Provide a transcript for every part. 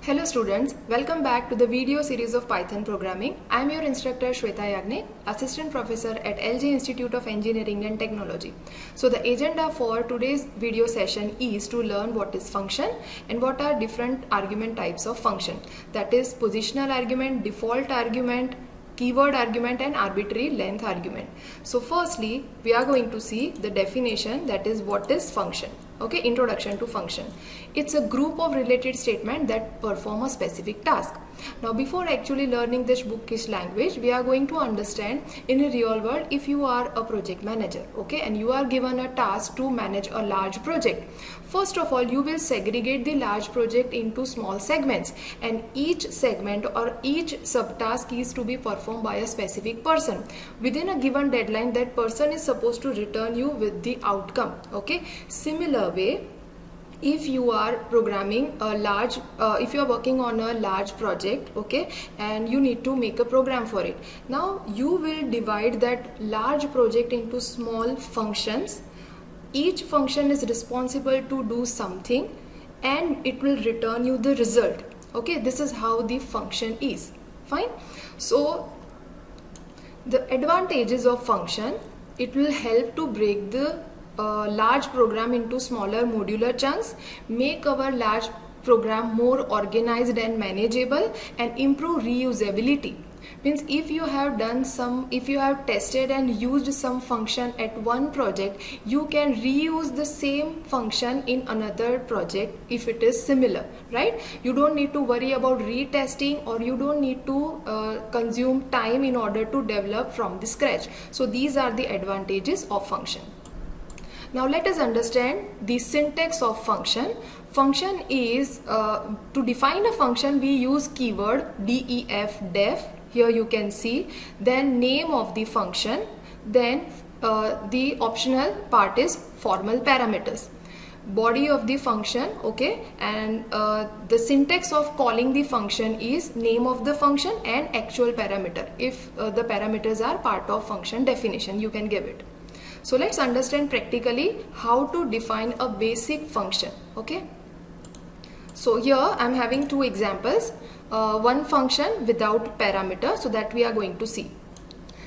Hello students, welcome back to the video series of Python programming. I am your instructor Shweta Yagnik, Assistant Professor at LG Institute of Engineering and Technology. So the agenda for today's video session is to learn what is function and what are different argument types of function. That is positional argument, default argument, keyword argument and arbitrary length argument. So firstly, we are going to see the definition, that is what is function. Okay, introduction to function. It's a group of related statements that perform a specific task. Now before actually learning this bookish language, we are going to understand in a real world if you are a project manager, okay, and you are given a task to manage a large project. First of all, you will segregate the large project into small segments, and each segment or each subtask is to be performed by a specific person. Within a given deadline, that person is supposed to return you with the outcome. Okay, similar way, if you are programming a large if you are working on a large project, okay, and you need to make a program for it, now you will divide that large project into small functions. Each function is responsible to do something and it will return you the result. Okay, this is how the function is. Fine. So the advantages of function, it will help to break the large program into smaller modular chunks, make our large program more organized and manageable, and improve reusability. Means if you have tested and used some function at one project, you can reuse the same function in another project if it is similar, right? You don't need to worry about retesting, or you don't need to consume time in order to develop from the scratch. So these are the advantages of function. Now let us understand the syntax of function. Function is, to define a function we use keyword def. Here you can see, then name of the function, then the optional part is formal parameters, body of the function, okay, and the syntax of calling the function is name of the function and actual parameter. If the parameters are part of function definition, you can give it. So let's understand practically how to define a basic function. Okay, so here I'm having two examples, one function without parameter, so that we are going to see.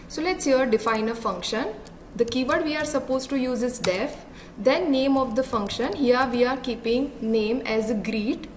So let's here define a function. The keyword we are supposed to use is def, then name of the function. Here we are keeping name as greet,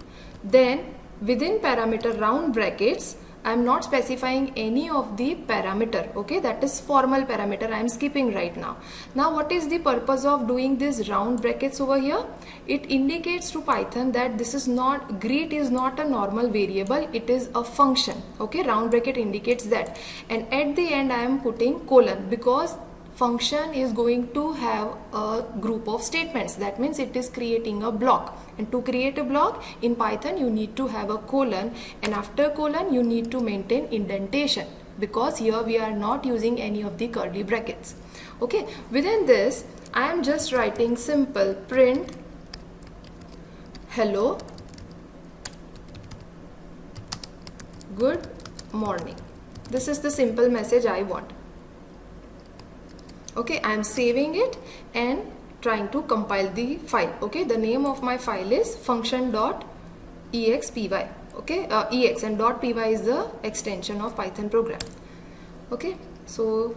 then within parameter round brackets, I am not specifying any of the parameter, okay, that is formal parameter I am skipping right now. Now what is the purpose of doing this round brackets over here? It indicates to Python that this is not, greet is not a normal variable, it is a function, okay, round bracket indicates that, and at the end I am putting colon because function is going to have a group of statements. That means it is creating a block, and to create a block in Python you need to have a colon, and after colon you need to maintain indentation because here we are not using any of the curly brackets. Okay, within this I am just writing simple print hello good morning. This is the simple message I want. Okay, I am saving it and trying to compile the file. Okay, the name of my file is function.expy. Okay, ex and .py is the extension of Python program. Okay, so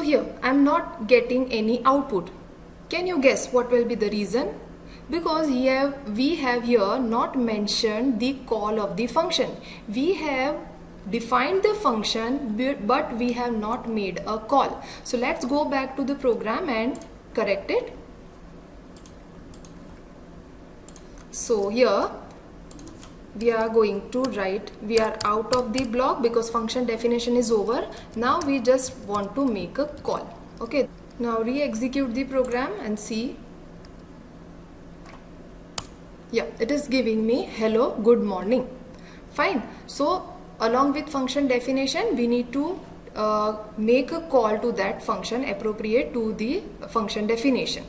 here I am not getting any output. Can you guess what will be the reason? Because here we have here not mentioned the call of the function. We have defined the function but we have not made a call. So let's go back to the program and correct it. So here we are going to write, we are out of the block because function definition is over. Now we just want to make a call. Okay, now re-execute the program and see. Yeah, it is giving me hello good morning. Fine. So along with function definition, we need to make a call to that function appropriate to the function definition.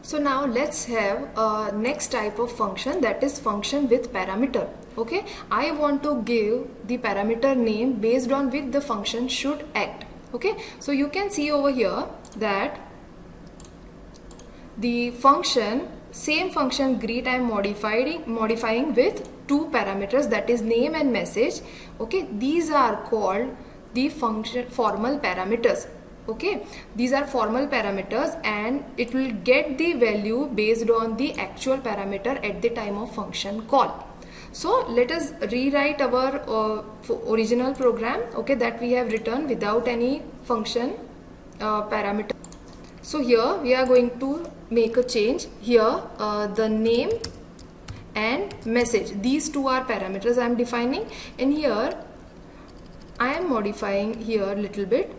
So now let's have next type of function, that is function with parameter. Okay, I want to give the parameter name based on which the function should act. Okay, so you can see over here that the function same function greet I am modifying with two parameters, that is name and message. Okay, these are called the function formal parameters. Okay, these are formal parameters and it will get the value based on the actual parameter at the time of function call. So let us rewrite our original program, okay, that we have written without any function parameter. So here we are going to make a change. Here the name and message, these two are parameters I am defining, and here I am modifying here a little bit.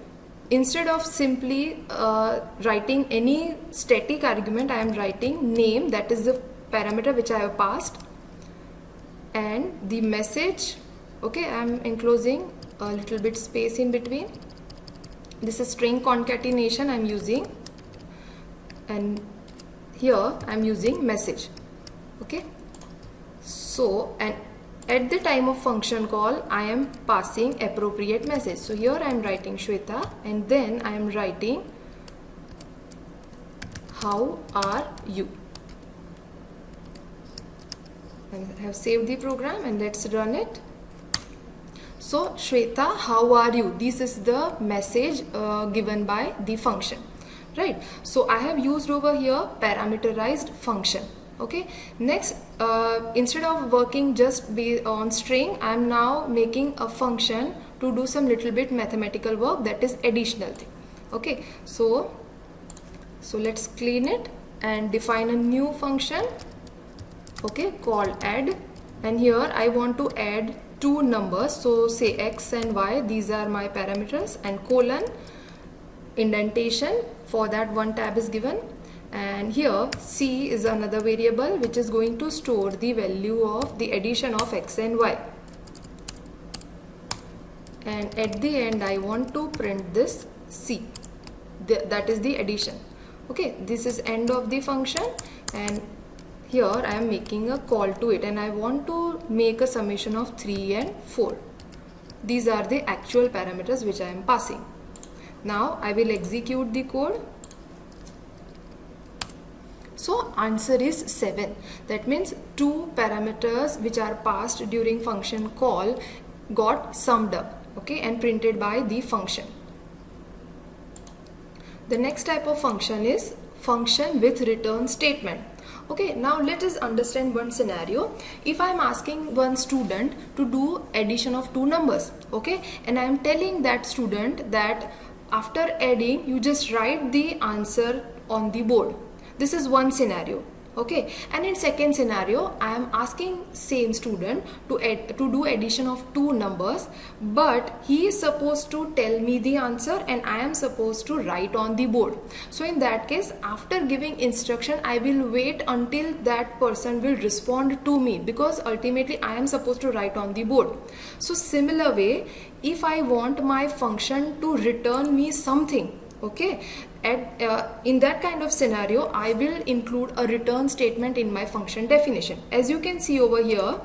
Instead of simply writing any static argument, I am writing name, that is the parameter which I have passed, and the message, okay, I am enclosing a little bit space in between. This is string concatenation I am using, and here I am using message. Okay, so and at the time of function call I am passing appropriate message. So here I am writing Shweta, and then I am writing how are you, and I have saved the program and let's run it. So Shweta, how are you? This is the message given by the function, right? So I have used over here parameterized function. Okay, next instead of working just on string, I am now making a function to do some little bit mathematical work, that is additional thing. Okay, so let's clean it and define a new function, okay, called add, and here I want to add two numbers, so say x and y, these are my parameters, and colon, indentation, for that one tab is given, and here c is another variable which is going to store the value of the addition of x and y, and at the end I want to print this c, that is the addition. Okay, this is end of the function, and here I am making a call to it, and I want to make a summation of 3 and 4. These are the actual parameters which I am passing. Now I will execute the code. So answer is 7. That means two parameters which are passed during function call got summed up, okay, and printed by the function. The next type of function is function with return statement. Okay, now let us understand one scenario. If I am asking one student to do addition of two numbers, okay, and I am telling that student that after adding you just write the answer on the board. This is one scenario, okay, and in second scenario I am asking same student to do addition of two numbers, but he is supposed to tell me the answer and I am supposed to write on the board. So in that case, after giving instruction I will wait until that person will respond to me, because ultimately I am supposed to write on the board. So similar way, if I want my function to return me something, okay, in that kind of scenario I will include a return statement in my function definition. As you can see over here,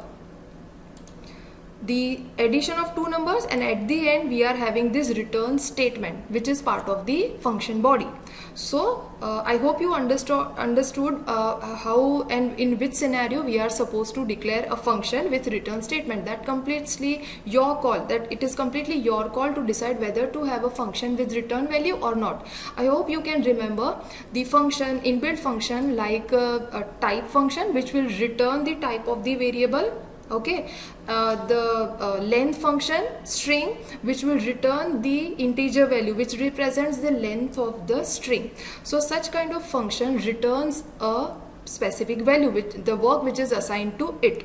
the addition of two numbers, and at the end we are having this return statement which is part of the function body. So I hope you understood how and in which scenario we are supposed to declare a function with return statement. That completely your call, that it is completely your call to decide whether to have a function with return value or not. I hope you can remember the function, inbuilt function like a type function which will return the type of the variable, okay, the length function string which will return the integer value which represents the length of the string. So such kind of function returns a specific value, which the work which is assigned to it.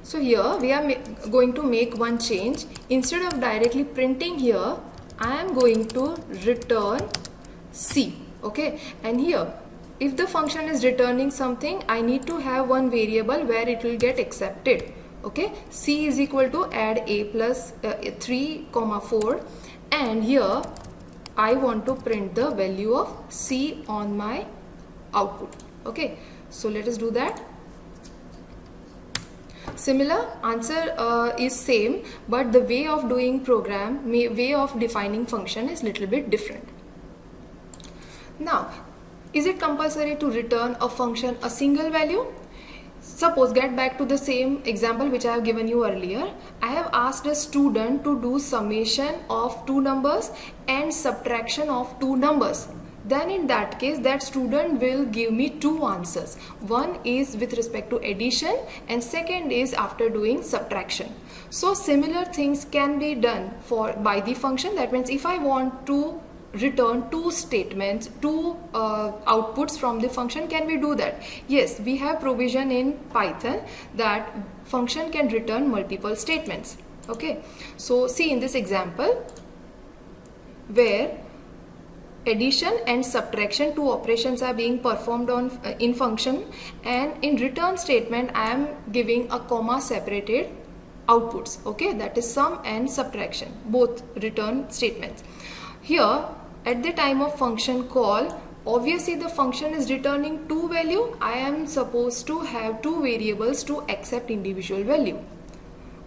So here we are going to make one change. Instead of directly printing here, I am going to return C, okay, and here if the function is returning something, I need to have one variable where it will get accepted. Okay, C is equal to add a plus 3, 4, and here I want to print the value of C on my output. Okay, so let us do that. Similar answer is same, but the way of doing program, way of defining function is little bit different. Now Is it compulsory to return a function a single value? Suppose, get back to the same example which I have given you earlier. I have asked a student to do summation of two numbers and subtraction of two numbers. Then in that case, that student will give me two answers. One is with respect to addition and second is after doing subtraction. So similar things can be done by the function. That means if I want to return two statements, two outputs from the function, can we do that? Yes, we have provision in Python that function can return multiple statements. Okay, so see in this example where addition and subtraction, two operations are being performed in function, and in return statement I am giving a comma separated outputs. Okay, that is sum and subtraction, both return statements. Here at the time of function call, obviously the function is returning two value. I am supposed to have two variables to accept individual value.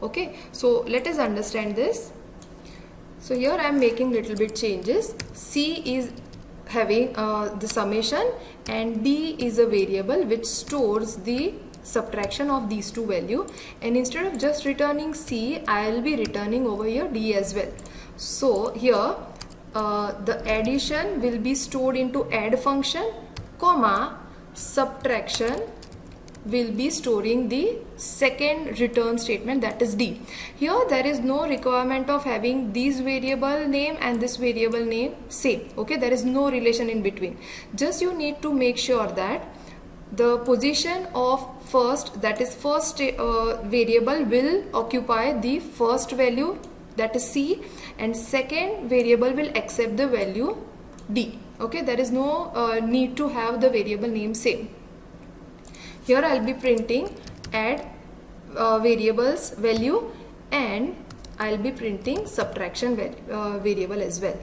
Okay, so let us understand this. So here I am making little bit changes. C is having the summation and D is a variable which stores the subtraction of these two value, and instead of just returning C, I will be returning over here D as well. So here the addition will be stored into add function, comma subtraction will be storing the second return statement, that is D. Here there is no requirement of having this variable name and this variable name same. Okay, there is no relation in between. Just you need to make sure that the position of first, that is first variable will occupy the first value, that is C, and second variable will accept the value D. Okay, there is no need to have the variable name same. Here I will be printing add variables value and I will be printing subtraction variable as well.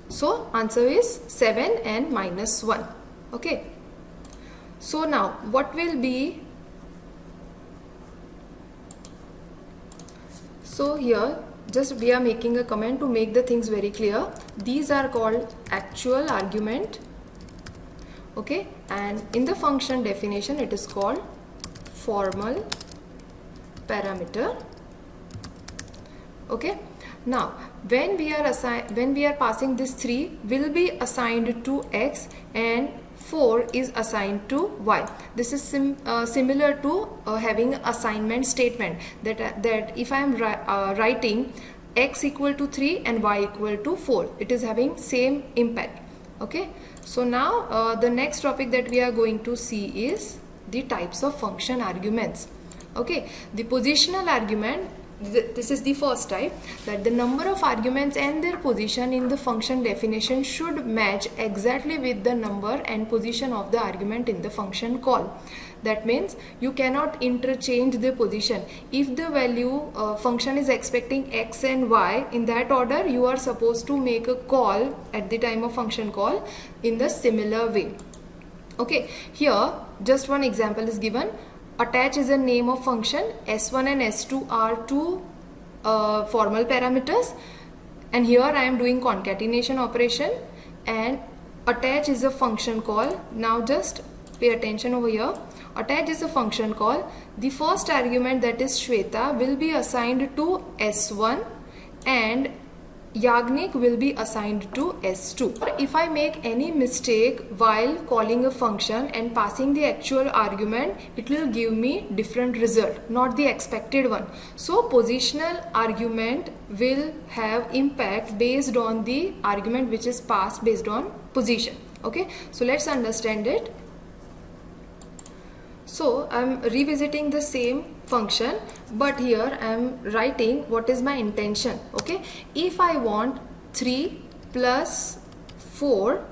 So answer is 7 and minus 1. Okay. So now what will be, so here just we are making a comment to make the things very clear. These are called actual argument. Okay, and in the function definition it is called formal parameter. Okay, now when we are passing this 3 will be assigned to x and 4 is assigned to y. This is similar to having assignment statement, that if I am writing x equal to 3 and y equal to 4, it is having same impact. Okay, so now the next topic that we are going to see is the types of function arguments. Okay, the positional argument, this is the first type, that the number of arguments and their position in the function definition should match exactly with the number and position of the argument in the function call. That means you cannot interchange the position. If the value function is expecting x and y in that order, you are supposed to make a call at the time of function call in the similar way. Okay, here just one example is given. Attach is a name of function. S1 and S2 are two formal parameters, and here I am doing concatenation operation, and attach is a function call. Now just pay attention over here. Attach is a function call. The first argument, that is Shweta, will be assigned to S1 and Yagnik will be assigned to S2. If I make any mistake while calling a function and passing the actual argument, it will give me different result, not the expected one. So positional argument will have impact based on the argument which is passed based on position. Okay, so let's understand it. So I am revisiting the same function, but here I am writing what is my intention. Okay, if I want 3 plus 4,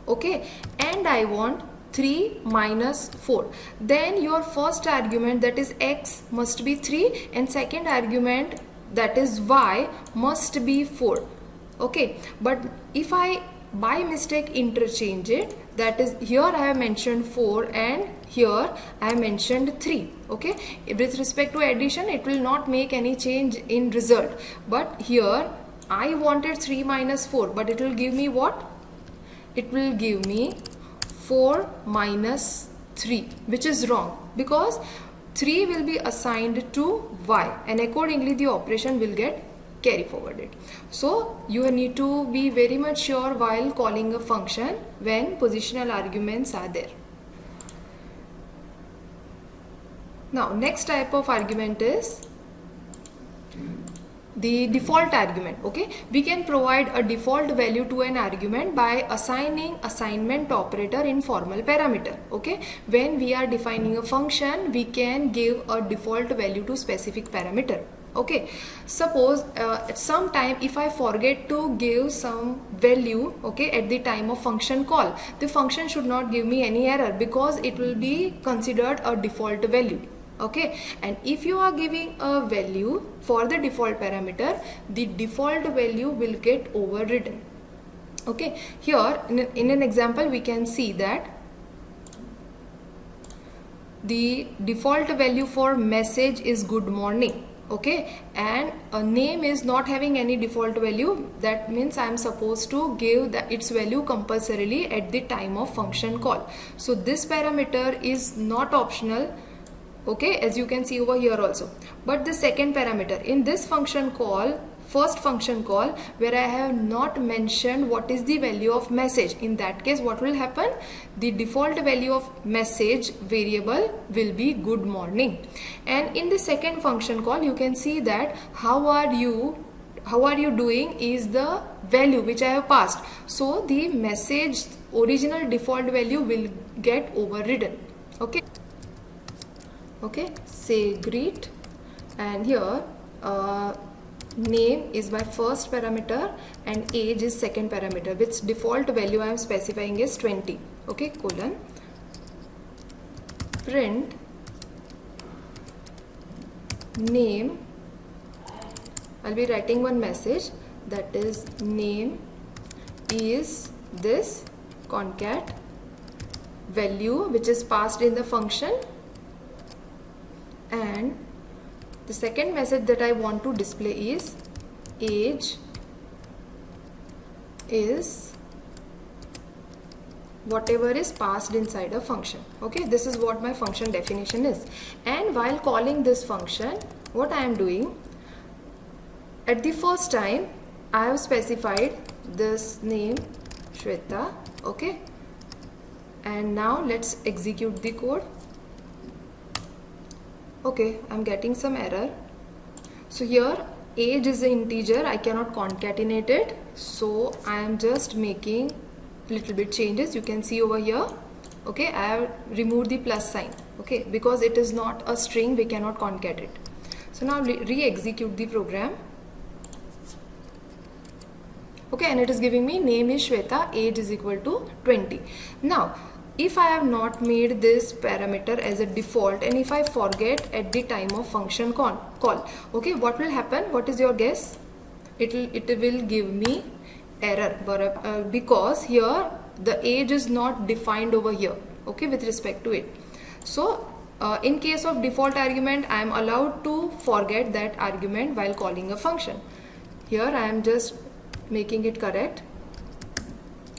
okay, and I want 3 minus 4, then your first argument, that is x, must be 3, and second argument, that is y, must be 4. Okay, but if I by mistake interchange it, that is here I have mentioned 4 and here I have mentioned 3. Okay, with respect to addition it will not make any change in result, but here I wanted 3 minus 4, but it will give me what? It will give me 4 minus 3, which is wrong because 3 will be assigned to y and accordingly the operation will get carry forwarded. So you need to be very much sure while calling a function when positional arguments are there. Now next type of argument is the default argument. Okay, we can provide a default value to an argument by assigning assignment operator in formal parameter. Okay, when we are defining a function we can give a default value to specific parameter. Okay, suppose at some time if I forget to give some value, okay, at the time of function call, the function should not give me any error because it will be considered a default value. Okay, and if you are giving a value for the default parameter, the default value will get overridden. Okay, here in an example we can see that the default value for message is good morning. Okay, and a name is not having any default value. That means I am supposed to give its value compulsorily at the time of function call. So this parameter is not optional. Okay, as you can see over here also. But the second parameter in this function call, first function call, where I have not mentioned what is the value of message, in that case what will happen? The default value of message variable will be good morning. And in the second function call you can see that how are you doing is the value which I have passed. So the message original default value will get overridden. Okay. Okay, say greet, and here name is my first parameter and age is second parameter, which default value I am specifying is 20. Okay, colon, print name. I'll be writing one message, that is name is this concat value which is passed in the function. And the second message that I want to display is age is whatever is passed inside a function. Okay, this is what my function definition is. And while calling this function, what I am doing, at the first time I have specified this name Shweta. Okay, and now let's execute the code. Okay, I'm getting some error. So here age is an integer, I cannot concatenate it, so I am just making little bit changes. You can see over here. Okay, I have removed the plus sign. Okay, because it is not a string, we cannot concat it. So now re-execute the program. Okay, and it is giving me name is Shweta, age is equal to 20. Now if I have not made this parameter as a default and if I forget at the time of function call, okay, what will happen? What is your guess? It will give me error because here the age is not defined over here, okay, with respect to it. So in case of default argument, I am allowed to forget that argument while calling a function. Here I am just making it correct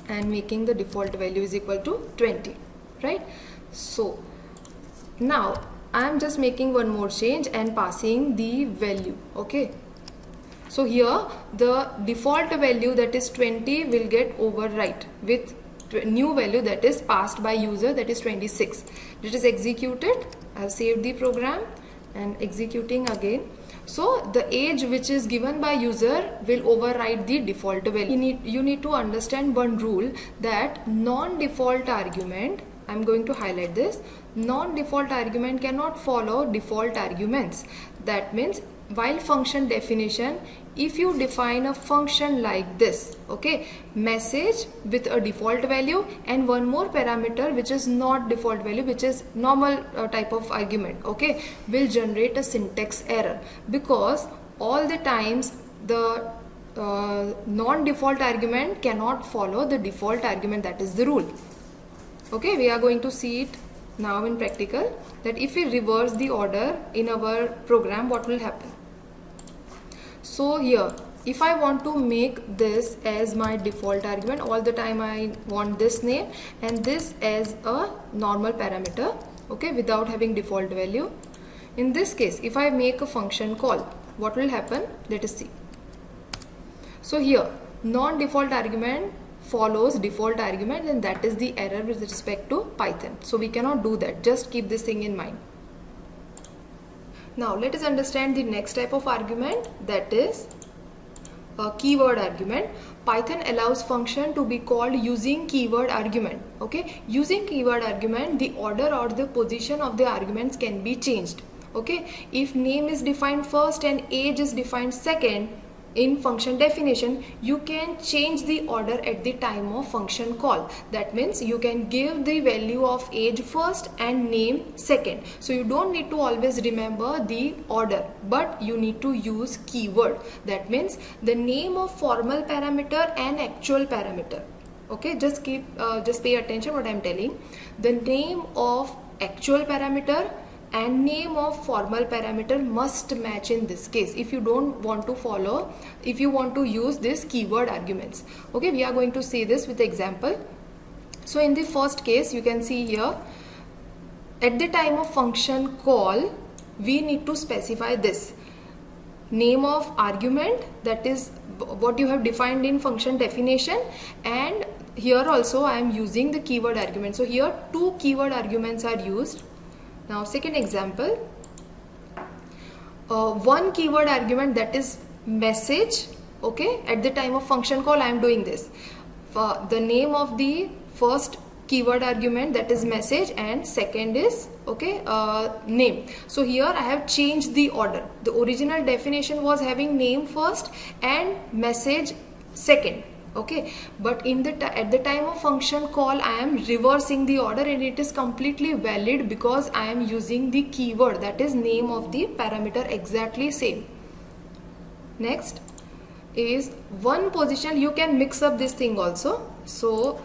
and making the default value is equal to 20, right? So now I am just making one more change and passing the value. Okay, so here the default value, that is 20, will get overwrite with new value that is passed by user, that is 26. It is executed. I have saved the program and executing again. So the age which is given by user will override the default value. You need to understand one rule, that non-default argument, I am going to highlight this, non-default argument cannot follow default arguments. That means while function definition, if you define a function like this, okay, message with a default value and one more parameter which is not default value, which is normal type of argument, okay, will generate a syntax error, because all the times the non-default argument cannot follow the default argument. That is the rule. Okay, we are going to see it now in practical, that if we reverse the order in our program, what will happen. So here, if I want to make this as my default argument, all the time I want this name and this as a normal parameter, okay, without having default value. In this case, if I make a function call, what will happen? Let us see. So here, non-default argument follows default argument, and that is the error with respect to Python. So we cannot do that. Just keep this thing in mind. Now let us understand the next type of argument, that is a keyword argument. Python allows function to be called using keyword argument. Okay, using keyword argument, the order or the position of the arguments can be changed. Okay, if name is defined first and age is defined second in function definition, you can change the order at the time of function call. That means you can give the value of age first and name second. So you don't need to always remember the order, but you need to use keyword. That means the name of formal parameter and actual parameter. Okay, just pay attention what I'm telling. The name of actual parameter and name of formal parameter must match in this case if you don't want to follow, if you want to use this keyword arguments. Okay, we are going to see this with example. So in the first case, you can see here, at the time of function call, we need to specify this name of argument, that is what you have defined in function definition, and here also I am using the keyword argument. So here two keyword arguments are used. Now second example, one keyword argument, that is message. Okay, at the time of function call I am doing this. The name of the first keyword argument, that is message, and second is name. So here I have changed the order. The original definition was having name first and message second. Okay, but at the time of function call I am reversing the order, and it is completely valid because I am using the keyword, that is name of the parameter, exactly same. Next is one positional. You can mix up this thing also. So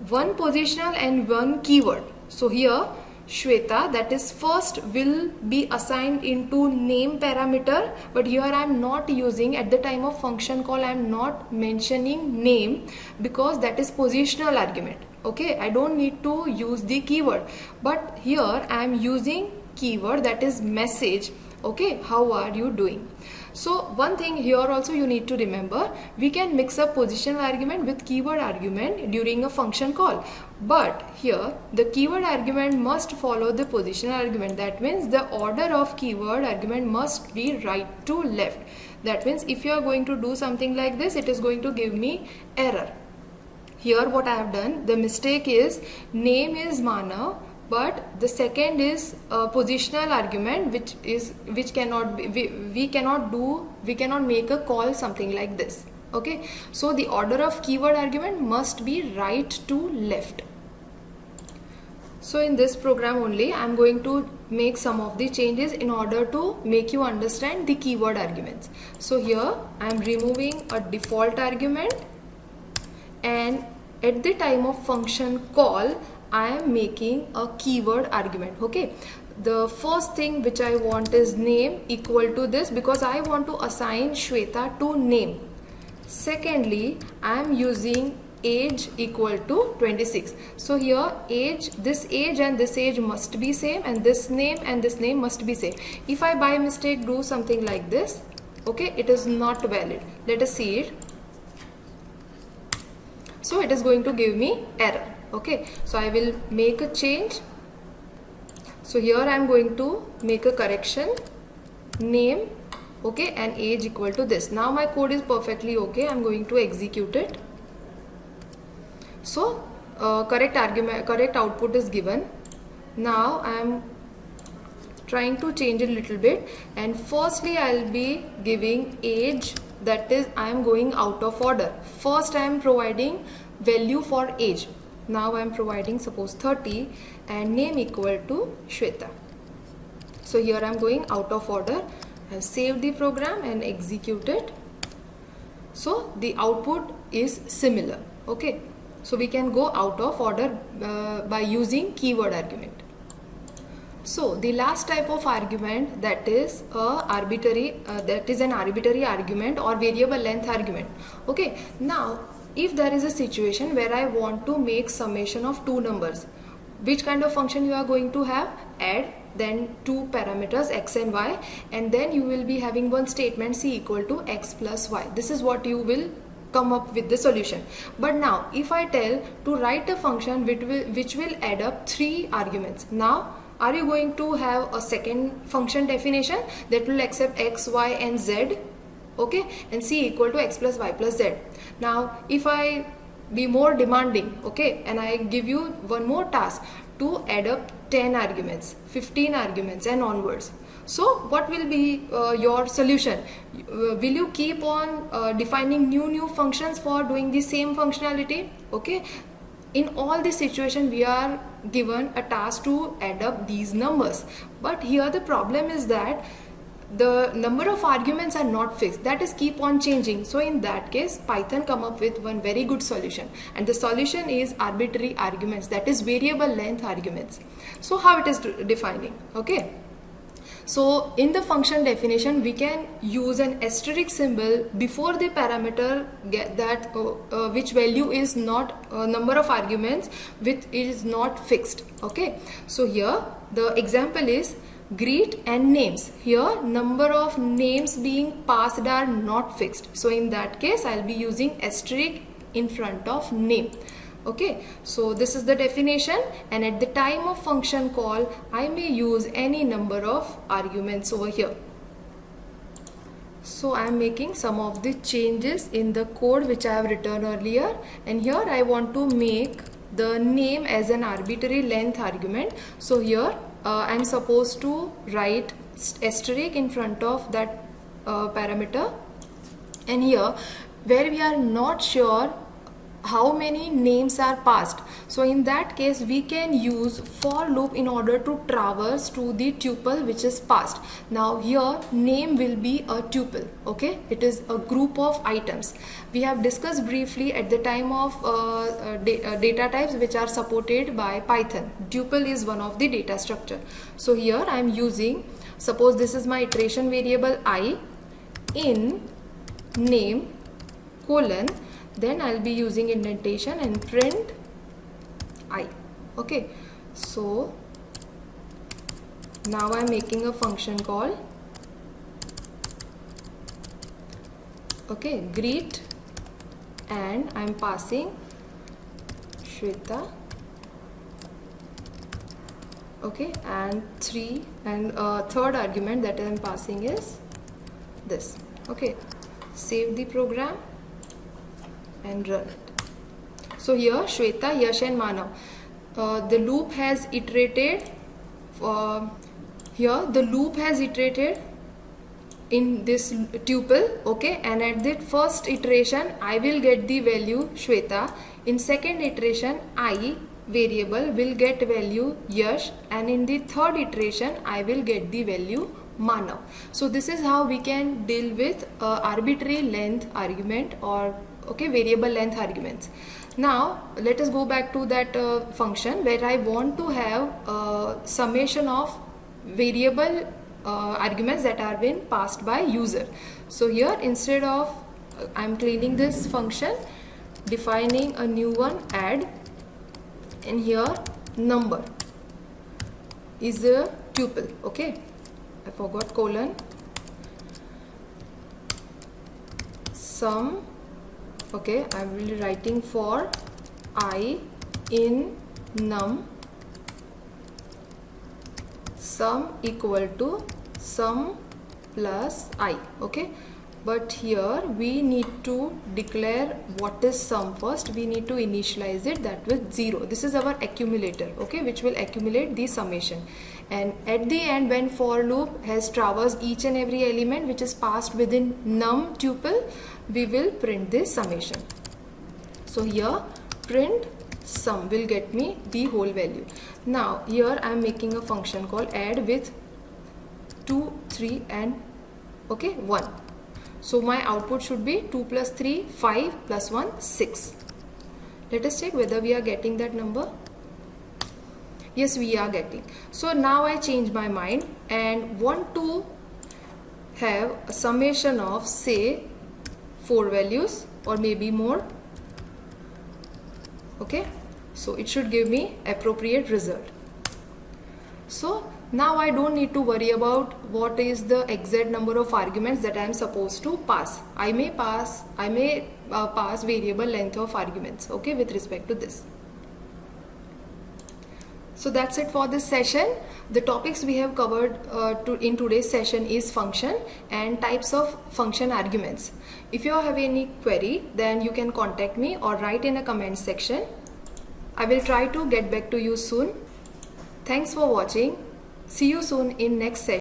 one positional and one keyword. So here Shweta, that is first, will be assigned into name parameter, but here I am not using, at the time of function call I am not mentioning name because that is positional argument. Okay, I don't need to use the keyword, but here I am using keyword, that is message. Okay, how are you doing? So one thing here also you need to remember, we can mix up positional argument with keyword argument during a function call, but here the keyword argument must follow the positional argument. That means the order of keyword argument must be right to left. That means if you are going to do something like this, it is going to give me error. Here what I have done, the mistake is name is Manav, but the second is a positional argument, which cannot be, we cannot make a call something like this. Okay, so the order of keyword argument must be right to left. So in this program only I am going to make some of the changes in order to make you understand the keyword arguments. So here I am removing a default argument, and at the time of function call I am making a keyword argument. Okay, the first thing which I want is name equal to this, because I want to assign Shweta to name. Secondly, I am using age equal to 26. So here age, this age and this age must be same, and this name must be same. If I by mistake do something like this, okay, it is not valid. Let us see it. So it is going to give me error. Okay, so I will make a change. So here I am going to make a correction, name, okay, and age equal to this. Now my code is perfectly okay. I am going to execute it. So correct output is given. Now I am trying to change it a little bit, and firstly I will be giving age, that is I am going out of order. First I am providing value for age. Now I am providing suppose 30 and name equal to Shweta. So here I am going out of order. I have saved the program and execute it. so the output is similar. Okay, so we can go out of order by using keyword argument. So the last type of argument, that is an arbitrary argument or variable length argument. Okay, now if there is a situation where I want to make summation of two numbers, which kind of function you are going to have? Add, then two parameters x and y, and then you will be having one statement c equal to x plus y. This is what you will come up with the solution. But now if I tell to write a function which will add up three arguments, now are you going to have a second function definition that will accept x, y and z? Okay, and c equal to x plus y plus z. Now if I be more demanding, okay, and I give you one more task to add up 10 arguments, 15 arguments and onwards. So what will be your solution? Will you keep on defining new functions for doing the same functionality? Okay, in all this situation we are given a task to add up these numbers, but here the problem is that the number of arguments are not fixed, that is keep on changing. So in that case Python come up with one very good solution, and the solution is arbitrary arguments, that is variable length arguments. So how it is defining? Okay, so in the function definition we can use an asterisk symbol before the parameter which value is not number of arguments which is not fixed. Okay, so here the example is greet and names. Here number of names being passed are not fixed, so in that case I'll be using asterisk in front of name. Okay, so this is the definition, and at the time of function call I may use any number of arguments over here. So I am making some of the changes in the code which I have written earlier, and here I want to make the name as an arbitrary length argument. So here I am supposed to write asterisk in front of that parameter, and here where we are not sure how many names are passed, so in that case we can use for loop in order to traverse to the tuple which is passed. Now here name will be a tuple. Okay, it is a group of items. We have discussed briefly at the time of data types which are supported by Python. Tuple is one of the data structure. So here I am using, suppose this is my iteration variable I, in name colon, then I'll be using indentation and print I. Okay, so now I'm making a function call, okay, greet, and I'm passing Shweta. Okay, and third argument that I'm passing is this. Okay, save the program and run it. So here Shweta, Yash and Manav, the loop has iterated here the loop has iterated in this tuple. Okay, and at the first iteration I will get the value Shweta, in second iteration I variable will get value Yash, and in the third iteration I will get the value Manav. So this is how we can deal with arbitrary length argument or variable length arguments. Now let us go back to that function where I want to have summation of variable arguments that are being passed by user. So here instead of I'm cleaning this function, defining a new one, add, and here number is a tuple. Okay, I forgot colon, sum. Okay, I will be writing for I in num sum equal to sum plus I. Okay, but here we need to declare what is sum first. We need to initialize it that with 0. This is our accumulator, okay, which will accumulate the summation. And at the end, when for loop has traversed each and every element which is passed within num tuple, we will print this summation. So here print sum will get me the whole value. Now here I am making a function called add with 2, 3 and 1. So my output should be 2 plus 3, 5 plus 1, 6. Let us check whether we are getting that number. Yes, we are getting. So now I change my mind and want to have a summation of say 4 values or maybe more. Okay, so it should give me appropriate result. So now I don't need to worry about what is the exact number of arguments that I am supposed to pass. I may pass variable length of arguments, okay, with respect to this. So that's it for this session. The topics we have covered in today's session is function and types of function arguments. If you have any query, then you can contact me or write in a comment section. I will try to get back to you soon. Thanks for watching. See you soon in next session.